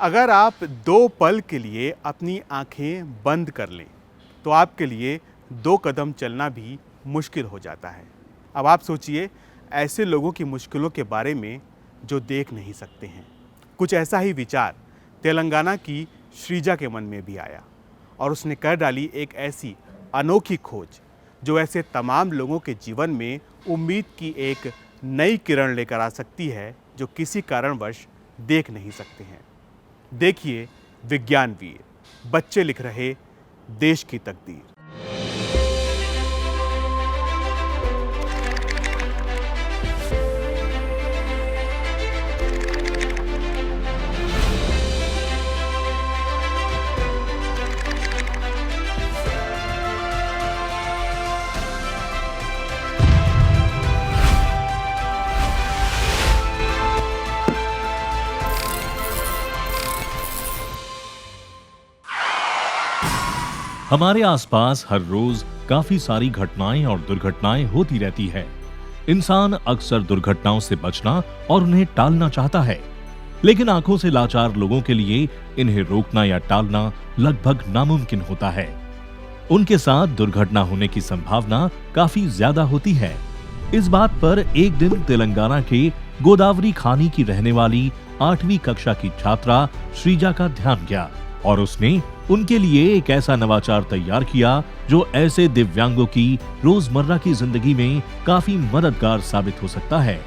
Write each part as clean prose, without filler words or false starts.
अगर आप 2 पल के लिए अपनी आंखें बंद कर लें तो आपके लिए 2 कदम चलना भी मुश्किल हो जाता है। अब आप सोचिए ऐसे लोगों की मुश्किलों के बारे में जो देख नहीं सकते हैं। कुछ ऐसा ही विचार तेलंगाना की श्रीजा के मन में भी आया और उसने कर डाली एक ऐसी अनोखी खोज जो ऐसे तमाम लोगों के जीवन में उम्मीद की एक नई किरण लेकर आ सकती है जो किसी कारणवश देख नहीं सकते हैं। देखिए विज्ञान वीर, बच्चे लिख रहे देश की तकदीर। हमारे आसपास हर रोज काफी सारी घटनाएं और दुर्घटनाएं होती रहती है। इंसान अक्सर दुर्घटनाओं से बचना और उन्हें टालना चाहता है, लेकिन आंखों से लाचार लोगों के लिए इन्हें रोकना या टालना लगभग नामुमकिन होता है। उनके साथ दुर्घटना होने की संभावना काफी ज्यादा होती है। इस बात पर एक दिन तेलंगाना के गोदावरी खानी की रहने वाली 8वीं कक्षा की छात्रा श्रीजा का ध्यान गया और उसने उनके लिए एक ऐसा नवाचार तैयार किया जो ऐसे दिव्यांगों की रोजमर्रा की जिंदगी में काफी मददगार साबित हो सकता है।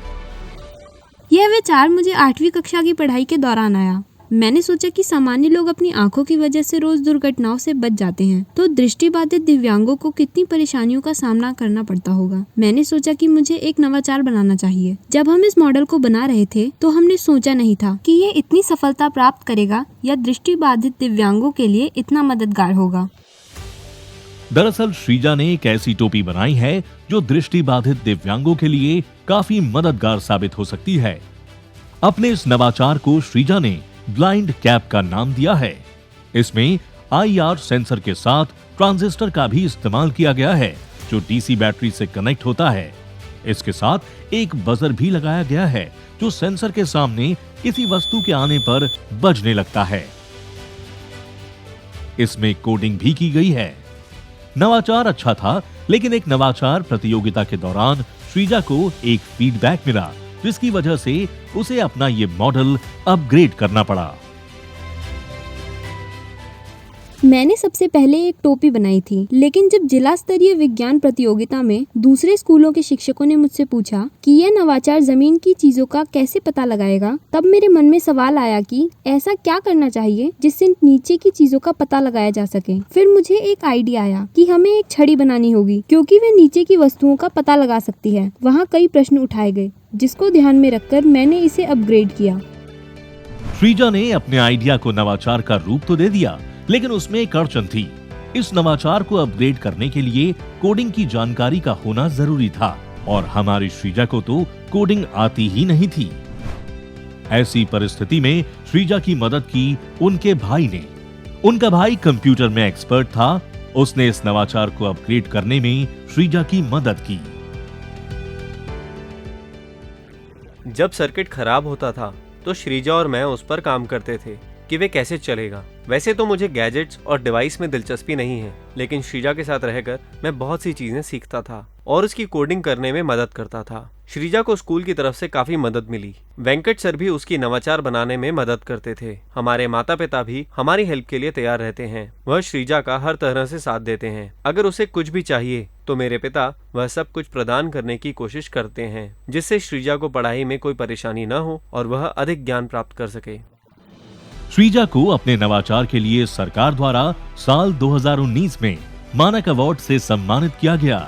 यह विचार मुझे 8वीं कक्षा की पढ़ाई के दौरान आया। मैंने सोचा कि सामान्य लोग अपनी आंखों की वजह से रोज दुर्घटनाओं से बच जाते हैं, तो दृष्टिबाधित दिव्यांगों को कितनी परेशानियों का सामना करना पड़ता होगा। मैंने सोचा कि मुझे एक नवाचार बनाना चाहिए। जब हम इस मॉडल को बना रहे थे तो हमने सोचा नहीं था कि ये इतनी सफलता प्राप्त करेगा या दृष्टिबाधित दिव्यांगों के लिए इतना मददगार होगा। दरअसल श्रीजा ने एक ऐसी टोपी बनाई है जो दृष्टिबाधित दिव्यांगों के लिए काफी मददगार साबित हो सकती है। अपने इस नवाचार को श्रीजा ने ब्लाइंड कैप का नाम दिया है। इसमें IR सेंसर के साथ ट्रांजिस्टर का भी इस्तेमाल किया गया है जो डीसी बैटरी से कनेक्ट होता है। इसके साथ एक बजर भी लगाया गया है जो सेंसर के सामने किसी वस्तु के आने पर बजने लगता है। इसमें कोडिंग भी की गई है। नवाचार अच्छा था, लेकिन एक नवाचार प्रतियोगिता के दौरान श्रीजा को एक फीडबैक मिला जिसकी वजह से उसे अपना ये मॉडल अपग्रेड करना पड़ा। मैंने सबसे पहले एक टोपी बनाई थी, लेकिन जब जिला स्तरीय विज्ञान प्रतियोगिता में दूसरे स्कूलों के शिक्षकों ने मुझसे पूछा कि यह नवाचार जमीन की चीजों का कैसे पता लगाएगा, तब मेरे मन में सवाल आया कि ऐसा क्या करना चाहिए जिससे नीचे की चीजों का पता लगाया जा सके। फिर मुझे एक आइडिया आया कि हमें एक छड़ी बनानी होगी क्योंकि वह नीचे की वस्तुओं का पता लगा सकती है। वहाँ कई प्रश्न उठाए गए जिसको ध्यान में रखकर मैंने इसे अपग्रेड किया। श्रीजा ने अपने आइडिया को नवाचार का रूप तो दे दिया, लेकिन उसमें एक अड़चन थी। इस नवाचार को अपग्रेड करने के लिए कोडिंग की जानकारी का होना जरूरी था और हमारी श्रीजा को तो कोडिंग आती ही नहीं थी। ऐसी परिस्थिति में श्रीजा की मदद की उनके भाई ने। उनका भाई कंप्यूटर में एक्सपर्ट था। उसने इस नवाचार को अपग्रेड करने में श्रीजा की मदद की। जब सर्किट खराब होता था तो श्रीजा और मैं उस पर काम करते थे कि वे कैसे चलेगा। वैसे तो मुझे गैजेट्स और डिवाइस में दिलचस्पी नहीं है, लेकिन श्रीजा के साथ रहकर मैं बहुत सी चीजें सीखता था और उसकी कोडिंग करने में मदद करता था। श्रीजा को स्कूल की तरफ से काफी मदद मिली। वेंकट सर भी उसकी नवाचार बनाने में मदद करते थे। हमारे माता पिता भी हमारी हेल्प के लिए तैयार रहते हैं। वह श्रीजा का हर तरह से साथ देते हैं। अगर उसे कुछ भी चाहिए तो मेरे पिता वह सब कुछ प्रदान करने की कोशिश करते हैं, जिससे श्रीजा को पढ़ाई में कोई परेशानी न हो और वह अधिक ज्ञान प्राप्त कर सके। श्रीजा को अपने नवाचार के लिए सरकार द्वारा साल 2019 में मानक अवार्ड से सम्मानित किया गया।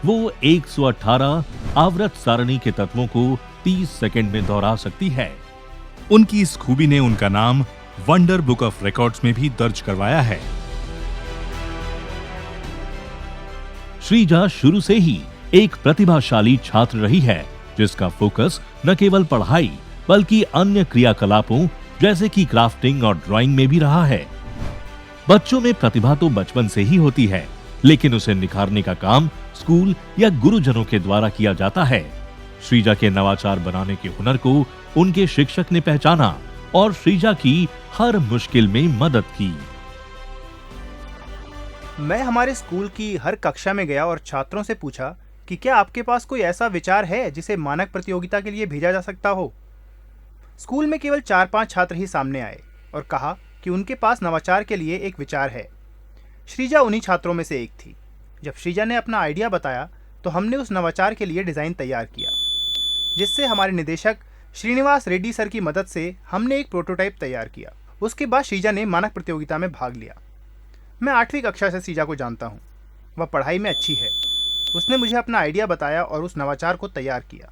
वो 118 आवर्त सारणी के तत्वों को 30 सेकंड में दोहरा सकती है। उनकी इस खूबी ने उनका नाम वंडर बुक ऑफ रिकॉर्ड्स में भी दर्ज करवाया है। श्रीजा शुरू से ही एक प्रतिभाशाली छात्र रही है, जिसका फोकस न केवल पढ़ाई बल्कि अन्य क्रियाकलापों जैसे कि क्राफ्टिंग और ड्राइंग में भी रहा है। बच्चों में प्रतिभा तो बचपन से ही होती है, लेकिन उसे निखारने का काम स्कूल या गुरुजनों के द्वारा किया जाता है। श्रीजा के नवाचार बनाने के हुनर को उनके शिक्षक ने पहचाना और श्रीजा की हर मुश्किल में मदद की। मैं हमारे स्कूल की हर कक्षा में गया और छात्रों से पूछा कि क्या आपके पास कोई ऐसा विचार है जिसे मानक प्रतियोगिता के लिए भेजा जा सकता हो। स्कूल में केवल 4-5 छात्र ही सामने आए और कहा कि उनके पास नवाचार के लिए एक विचार है। श्रीजा उन्हीं छात्रों में से एक थी। जब श्रीजा ने अपना आइडिया बताया तो हमने उस नवाचार के लिए डिज़ाइन तैयार किया, जिससे हमारे निदेशक श्रीनिवास रेड्डी सर की मदद से हमने एक प्रोटोटाइप तैयार किया। उसके बाद श्रीजा ने मानक प्रतियोगिता में भाग लिया। मैं 8वीं कक्षा से श्रीजा को जानता हूँ। वह पढ़ाई में अच्छी है। उसने मुझे अपना आइडिया बताया और उस नवाचार को तैयार किया।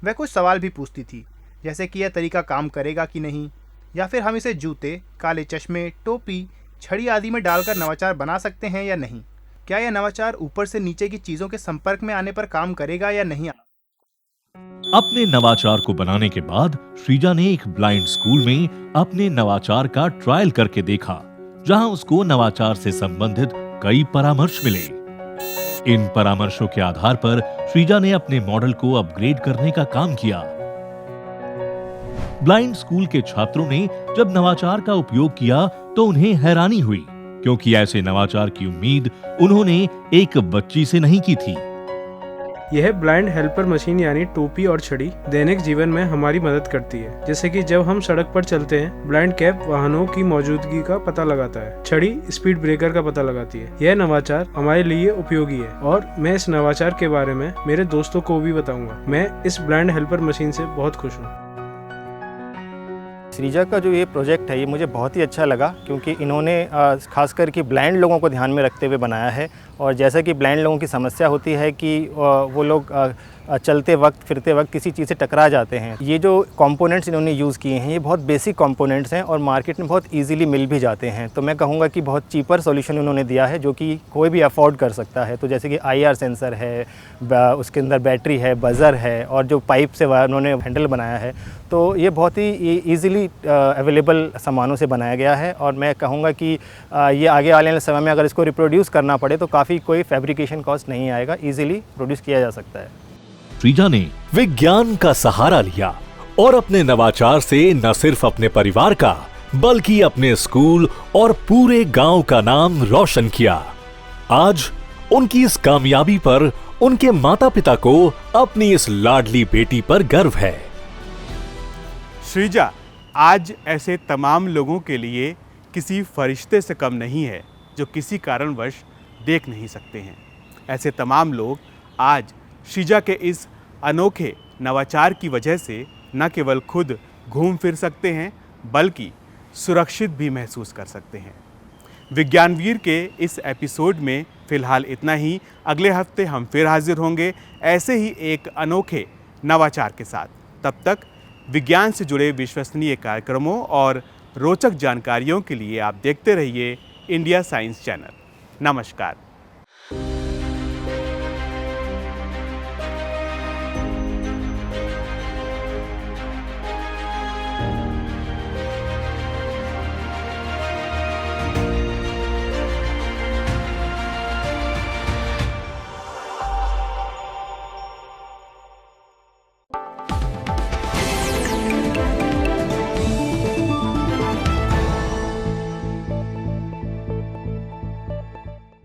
वह कुछ सवाल भी पूछती थी, जैसे कि यह तरीका काम करेगा कि नहीं, या फिर हम इसे जूते, काले चश्मे, टोपी, छड़ी आदि में डालकर नवाचार बना सकते हैं या नहीं। क्या यह नवाचार ऊपर से नीचे की चीज़ों के संपर्क में आने पर काम करेगा या नहीं। अपने नवाचार को बनाने के बाद श्रीजा ने एक ब्लाइंड स्कूल में अपने नवाचार का ट्रायल करके देखा, जहां उसको नवाचार से संबंधित कई परामर्श मिले। इन परामर्शों के आधार पर श्रीजा ने अपने मॉडल को अपग्रेड करने का काम किया। ब्लाइंड स्कूल के छात्रों ने जब नवाचार का उपयोग किया तो उन्हें हैरानी हुई, क्योंकि ऐसे नवाचार की उम्मीद उन्होंने एक बच्ची से नहीं की थी। यह ब्लाइंड हेल्पर मशीन यानी टोपी और छड़ी दैनिक जीवन में हमारी मदद करती है। जैसे कि जब हम सड़क पर चलते हैं, ब्लाइंड कैप वाहनों की मौजूदगी का पता लगाता है, छड़ी स्पीड ब्रेकर का पता लगाती है। यह नवाचार हमारे लिए उपयोगी है और मैं इस नवाचार के बारे में मेरे दोस्तों को भी बताऊंगा। मैं इस ब्लाइंड हेल्पर मशीन से बहुत खुश हूँ। श्रीजा का जो ये प्रोजेक्ट है ये मुझे बहुत ही अच्छा लगा, क्योंकि इन्होंने खासकर कि ब्लाइंड लोगों को ध्यान में रखते हुए बनाया है। और जैसा कि ब्लाइंड लोगों की समस्या होती है कि वो लोग चलते वक्त फिरते वक्त किसी चीज़ से टकरा जाते हैं। ये जो कंपोनेंट्स इन्होंने यूज़ किए हैं ये बहुत बेसिक कंपोनेंट्स हैं और मार्केट में बहुत इजीली मिल भी जाते हैं। तो मैं कहूँगा कि बहुत चीपर सॉल्यूशन उन्होंने दिया है जो कि कोई भी अफोर्ड कर सकता है। तो जैसे कि IR सेंसर है, उसके अंदर बैटरी है, बज़र है और जो पाइप से उन्होंने हैंडल बनाया है, तो ये बहुत ही ईज़िली अवेलेबल सामानों से बनाया गया है। और मैं कहूँगा कि ये आगे वाले समय में अगर इसको रिप्रोड्यूस करना पड़े तो काफ़ी कोई फैब्रिकेशन कॉस्ट नहीं आएगा, ईजिली प्रोड्यूस किया जा सकता है। श्रीजा ने विज्ञान का सहारा लिया और अपने नवाचार से न सिर्फ अपने परिवार का बल्कि अपने स्कूल और पूरे गांव का नाम रोशन किया। आज उनकी इस कामयाबी पर उनके माता-पिता को अपनी इस लाडली बेटी पर गर्व है। श्रीजा आज ऐसे तमाम लोगों के लिए किसी फरिश्ते से कम नहीं है जो किसी कारणवश देख नहीं सकते हैं। ऐसे तमाम लोग आज श्रीजा के इस अनोखे नवाचार की वजह से न केवल खुद घूम फिर सकते हैं बल्कि सुरक्षित भी महसूस कर सकते हैं। विज्ञानवीर के इस एपिसोड में फ़िलहाल इतना ही। अगले हफ्ते हम फिर हाजिर होंगे ऐसे ही एक अनोखे नवाचार के साथ। तब तक विज्ञान से जुड़े विश्वसनीय कार्यक्रमों और रोचक जानकारियों के लिए आप देखते रहिए इंडिया साइंस चैनल। नमस्कार।